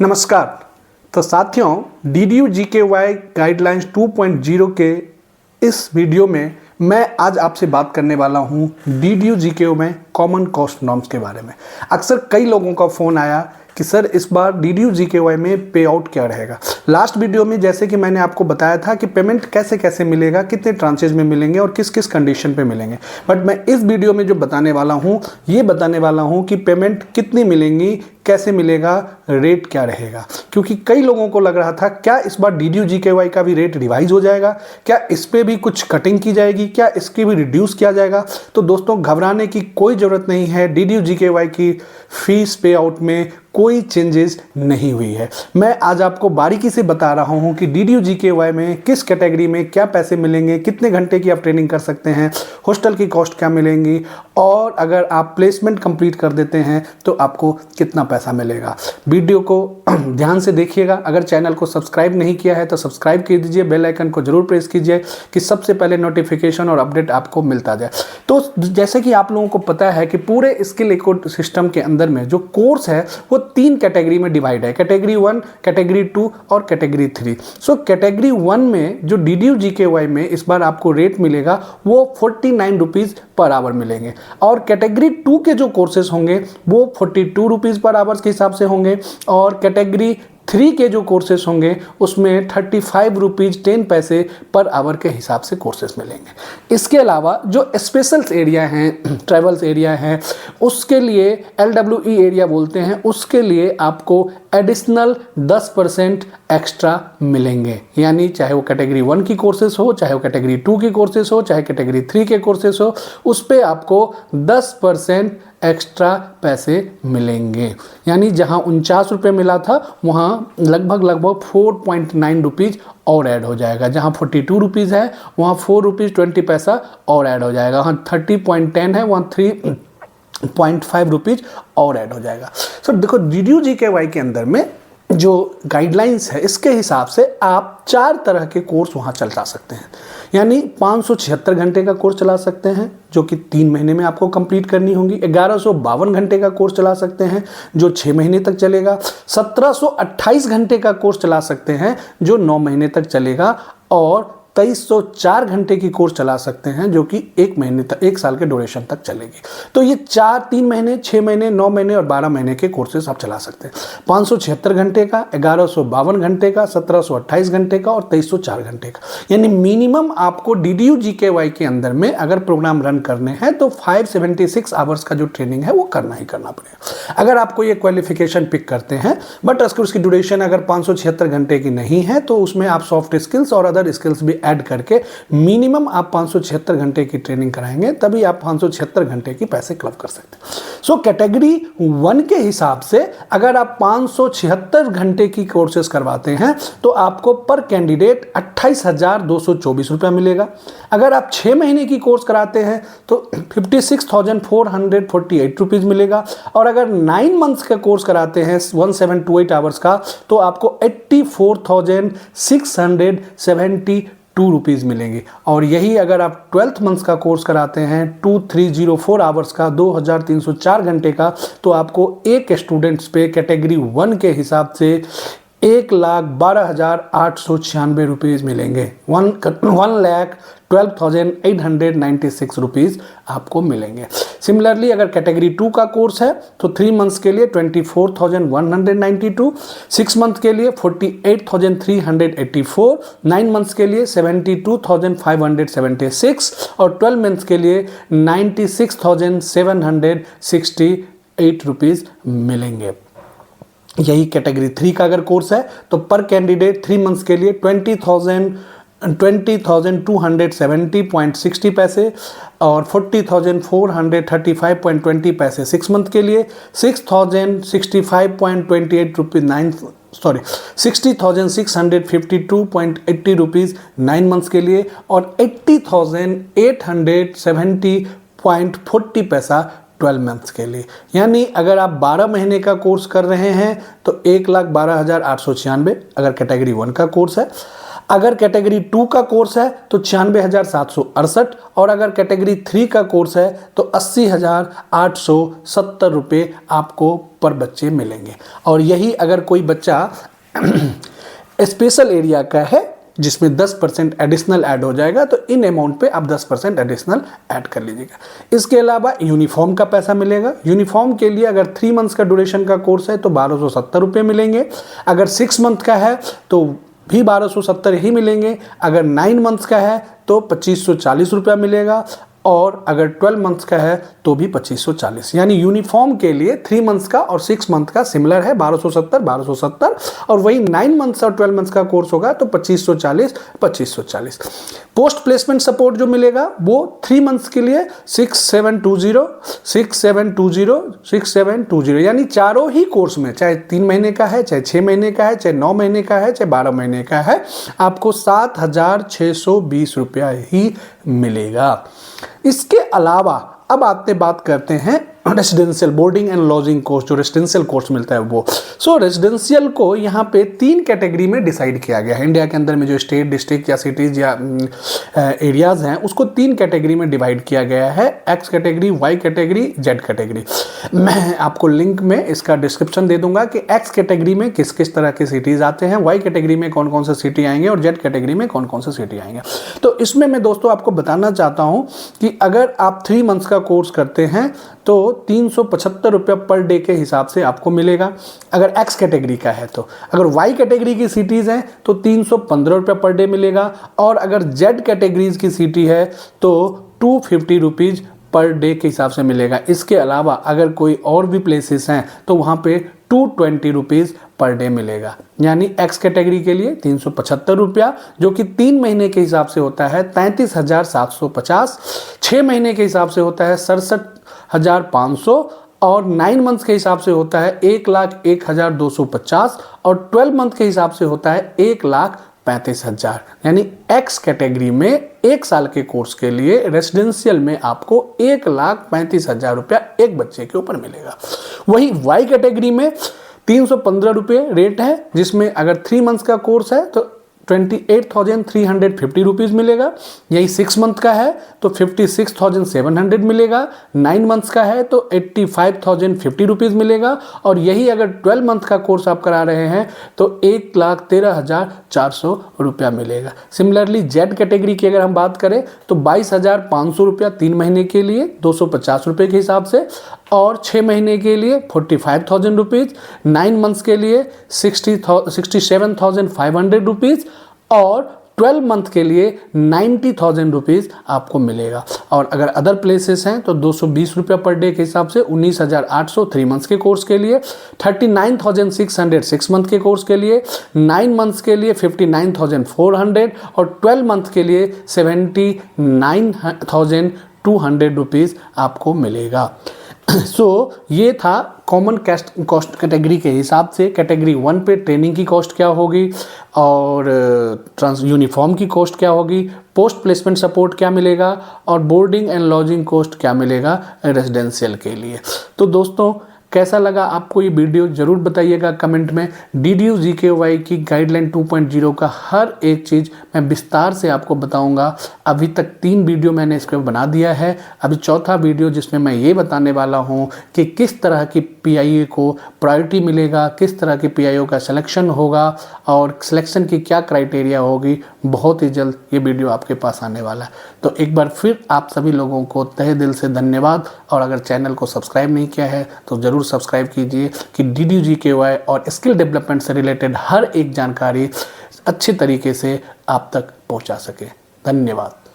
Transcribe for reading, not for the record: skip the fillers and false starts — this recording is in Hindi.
नमस्कार। तो साथियों, DDU-GKY गाइडलाइंस 2.0 के इस वीडियो में मैं आज आपसे बात करने वाला हूं DDU-GKY में कॉमन कॉस्ट नॉर्म्स के बारे में। अक्सर कई लोगों का फ़ोन आया कि सर इस बार DDU-GKY में पे आउट क्या रहेगा। लास्ट वीडियो में जैसे कि मैंने आपको बताया था कि पेमेंट कैसे कैसे मिलेगा, कितने ट्रांचेज में मिलेंगे और किस किस कंडीशन पे मिलेंगे, बट मैं इस वीडियो में जो बताने वाला हूँ ये बताने वाला हूँ कि पेमेंट कितनी मिलेंगी, कैसे मिलेगा, रेट क्या रहेगा। क्योंकि कई लोगों को लग रहा था क्या इस बार DDU-GKY का भी रेट रिवाइज हो जाएगा, क्या इस पे भी कुछ कटिंग की जाएगी, क्या इसकी भी रिड्यूस किया जाएगा। तो दोस्तों घबराने की कोई ज़रूरत नहीं है। DDU-GKY की फीस पे आउट में कोई चेंजेस नहीं हुई है। मैं आज आपको बारीकी से बता रहा हूं कि DDU-GKY में किस कैटेगरी में क्या पैसे मिलेंगे, कितने घंटे की आप ट्रेनिंग कर सकते हैं, हॉस्टल की कॉस्ट क्या मिलेंगी और अगर आप प्लेसमेंट कंप्लीट कर देते हैं तो आपको कितना पैसा मिलेगा। वीडियो को ध्यान से देखिएगा। अगर चैनल को सब्सक्राइब नहीं किया है तो सब्सक्राइब कर दीजिए, बेल आइकन को जरूर प्रेस कीजिए कि सबसे पहले नोटिफिकेशन और अपडेट आपको मिलता जाए। तो जैसे कि आप लोगों को पता है कि पूरे स्किल इकोसिस्टम के अंदर में जो कोर्स है वो 3 कैटेगरी में डिवाइड है, कैटेगरी 1, कैटेगरी 2 और कैटेगरी 3। सो कैटेगरी 1 में जो DDU-GKY में इस बार आपको रेट मिलेगा वो 49 रुपीज़ पर आवर मिलेंगे और कैटेगरी 2 के जो कोर्सेज होंगे वो 42 रुपीज़ पर आवर्स के हिसाब से होंगे और कैटेगरी 3 के जो कोर्सेज होंगे उसमें 35 रुपीज़ 10 पैसे पर आवर के हिसाब से कोर्सेज मिलेंगे। इसके अलावा जो स्पेशल्स एरिया हैं, ट्रैवल्स एरिया हैं, उसके लिए LWE एरिया बोलते हैं, उसके लिए आपको एडिशनल 10% एक्स्ट्रा मिलेंगे। यानी चाहे वो कैटेगरी 1 की कोर्सेज हो, चाहे वो कैटेगरी 2 की कोर्सेज हो, चाहे कैटेगरी 3 के कोर्सेज हो, उस पर आपको 10% एक्स्ट्रा पैसे मिलेंगे। यानी जहां 49 रुपये मिला था वहां लगभग 4.9 रुपीज़ और ऐड हो जाएगा। जहां 42 रुपीज़ है वहां 4 रुपीज़ 20 पैसा और ऐड हो जाएगा। वहां 30.10 है वहां 3.5 रुपीज़ और ऐड हो जाएगा। सो देखो DDU-GKY के अंदर में जो गाइडलाइंस है इसके हिसाब से आप 4 तरह के कोर्स वहाँ चला सकते हैं। यानी 576 घंटे का कोर्स चला सकते हैं जो कि 3 महीने में आपको कंप्लीट करनी होगी। 1152 घंटे का कोर्स चला सकते हैं जो 6 महीने तक चलेगा। 1728 घंटे का कोर्स चला सकते हैं जो 9 महीने तक चलेगा और 2304 घंटे की कोर्स चला सकते हैं जो कि 1 महीने तक, 1 साल के ड्यूरेशन तक चलेगी। तो ये 3 महीने, 6 महीने, 9 महीने और 12 महीने के कोर्सेस आप चला सकते हैं। 576 घंटे का, 1152 घंटे का, 1728 घंटे का और 2304 घंटे का। यानी मिनिमम आपको DDU-GKY के अंदर में अगर प्रोग्राम रन करने हैं तो 576 आवर्स का जो ट्रेनिंग है वो करना ही करना पड़ेगा। अगर आपको ये क्वालिफिकेशन पिक करते हैं बट उसकी ड्यूरेशन अगर 576 घंटे की नहीं है तो उसमें आप सॉफ्ट स्किल्स और अदर स्किल्स भी ऐड करके मिनिमम आप 576 घंटे की ट्रेनिंग कराएंगे तभी आप 576 घंटे की पैसे क्लब कर सकते हैं। सो कैटेगरी 1 के हिसाब से अगर आप 576 घंटे की कोर्सेज करवाते हैं तो आपको पर कैंडिडेट 28,224 रुपया मिलेगा। अगर आप 6 महीने की कोर्स कराते हैं तो 56,448 रुपीज़ मिलेगा और अगर 9 मंथ्स का कोर्स कराते हैं 1728 आवर्स का तो आपको 84,672 रुपीज़ मिलेंगे। और यही अगर आप 12th मंथ्स का कोर्स कराते हैं 2304 आवर्स का, 2304 घंटे का, तो आपको एक स्टूडेंट्स पे कैटेगरी 1 के हिसाब से 1,12,896 रुपीज़ मिलेंगे। 1,12,896 रुपीज़ आपको मिलेंगे। सिमिलरली अगर कैटेगरी 2 का कोर्स है तो 3 मंथ्स के लिए 24,192, 6 मंथ के लिए 48,384, 9 मंथ्स के लिए 72,576 और 12 मंथ्स के लिए 96,768 रुपीज़ मिलेंगे। यही कैटेगरी 3 का अगर कोर्स है तो पर कैंडिडेट 3 मंथ्स के लिए 20,270.60 पैसे और 40,435.20 पैसे 6 मंथ के लिए, 6,065.28 रुपीज़ 60,652.80 रुपीज़ 9 मंथ्स के लिए और 80,870.40 पैसा 12 मंथ्स के लिए। यानी अगर आप 12 महीने का कोर्स कर रहे हैं तो 1,12,896 अगर कैटेगरी 1 का कोर्स है। अगर कैटेगरी 2 का कोर्स है तो 96,768 और अगर कैटेगरी 3 का कोर्स है तो 80,870 रुपये आपको पर बच्चे मिलेंगे। और यही अगर कोई बच्चा स्पेशल एरिया का है जिसमें 10% एडिशनल ऐड हो जाएगा तो इन अमाउंट पे आप 10% एडिशनल ऐड कर लीजिएगा। इसके अलावा यूनिफॉर्म का पैसा मिलेगा। यूनिफॉर्म के लिए अगर 3 मंथ्स का ड्यूरेशन का कोर्स है तो 1270 रुपये मिलेंगे, अगर 6 मंथ का है तो भी 1270 ही मिलेंगे, अगर 9 मंथ्स का है तो 2540 रुपया मिलेगा और अगर 12 मंथ्स का है तो भी 2540। यानी यूनिफॉर्म के लिए 3 मंथ्स का और 6 मंथ का सिमिलर है 1270 और वही 9 मंथ्स और 12 मंथ्स का कोर्स होगा तो 2540। पोस्ट प्लेसमेंट सपोर्ट जो मिलेगा वो 3 मंथ्स के लिए 6720 यानी चारों ही कोर्स में, चाहे 3 महीने का है, चाहे 6 महीने का है, चाहे 9 महीने का है, चाहे 12 महीने का है, आपको 7,620 रुपया ही मिलेगा। इसके अलावा अब आपने बात करते हैं residential boarding and lodging course, जो रेसिडेंशियल कोर्स मिलता है वो। रेसिडेंशियल को यहाँ पे 3 कैटेगरी में डिसाइड किया गया है। इंडिया के अंदर में जो स्टेट, डिस्ट्रिक्ट या सिटीज या एरियाज हैं उसको 3 कैटेगरी में डिवाइड किया गया है, X category, Y category, Z category. मैं आपको लिंक में इसका डिस्क्रिप्शन दे दूंगा कि एक्स कैटेगरी में किस किस तरह के सिटीज आते हैं, वाई कैटेगरी में कौन कौन से सिटी आएंगे और जेड कैटेगरी में कौन कौन से सिटी आएंगे। तो इसमें मैं दोस्तों आपको बताना चाहता हूँ कि अगर आप 3 मंथ्स का कोर्स करते हैं तो 375 रुपया पर डे के हिसाब से आपको मिलेगा, अगर एक्स कैटेगरी का है तो। अगर वाई कैटेगरी की सिटीज़ हैं तो 315 रुपया पर डे मिलेगा और अगर जेड कैटेगरीज की सिटी है तो 250 रुपीज़ पर डे के हिसाब से मिलेगा। इसके अलावा अगर कोई और भी प्लेसेस हैं तो वहाँ पे 220 रुपीज़ पर डे मिलेगा। यानी एक्स कैटेगरी के लिए 375 रुपया जो कि 3 महीने के हिसाब से होता है 33,750, 6 महीने के हिसाब से होता है 67,500 और 9 मंथ्स के हिसाब से होता है 1,01,250 और 12 मंथ के हिसाब से होता है 1,35,000। यानी एक्स कैटेगरी में 1 साल के कोर्स के लिए रेसिडेंशियल में आपको 1,35,000 रुपया एक बच्चे के ऊपर मिलेगा। वही वाई कैटेगरी में 315 रुपये रेट है, जिसमें अगर 3 मंथ्स का कोर्स है तो 28,350 रुपीज़ मिलेगा। यही 6 मंथ का है तो 56,700 मिलेगा, 9 मंथ्स का है तो 85,050 रुपीज़ मिलेगा और यही अगर 12 मंथ का कोर्स आप करा रहे हैं तो 1,13,400 रुपया मिलेगा। सिमिलरली जेड कैटेगरी की अगर हम बात करें तो 22,500 रुपया 3 महीने के लिए 250 रुपये के हिसाब से और 6 महीने के लिए 45,000 रुपीज़, 9 मंथ्स के लिए 67,500 रुपीज़ और 12 मंथ के लिए 90,000 रुपीज़ आपको मिलेगा। और अगर अदर प्लेसेस हैं तो 220 रुपया पर डे के हिसाब से 19,800 3 मंथ्स के कोर्स के लिए, 39,600 6 मंथ के कोर्स के लिए, 9 मंथ्स के लिए 59,400 और 12 मंथ के लिए 79,200 रुपीज़ आपको मिलेगा। ये था कॉमन कॉस्ट कैटेगरी के हिसाब से। कैटेगरी 1 पे ट्रेनिंग की कॉस्ट क्या होगी और यूनिफॉर्म की कॉस्ट क्या होगी, पोस्ट प्लेसमेंट सपोर्ट क्या मिलेगा और बोर्डिंग एंड लॉजिंग कॉस्ट क्या मिलेगा रेजिडेंशियल के लिए। तो दोस्तों कैसा लगा आपको ये वीडियो ज़रूर बताइएगा कमेंट में। DDU-GKY की गाइडलाइन 2.0 का हर एक चीज़ मैं विस्तार से आपको बताऊंगा। अभी तक 3 वीडियो मैंने इस पर बना दिया है, अभी चौथा वीडियो जिसमें मैं ये बताने वाला हूँ कि किस तरह की PIO को प्रायोरिटी मिलेगा, किस तरह की PIO का सिलेक्शन होगा और सिलेक्शन की क्या क्राइटेरिया होगी। बहुत ही जल्द ये वीडियो आपके पास आने वाला है। तो एक बार फिर आप सभी लोगों को तहे दिल से धन्यवाद और अगर चैनल को सब्सक्राइब नहीं किया है तो ज़रूर सब्सक्राइब कीजिए कि DDU-GKY और स्किल डेवलपमेंट से रिलेटेड हर एक जानकारी अच्छे तरीके से आप तक पहुंचा सके। धन्यवाद।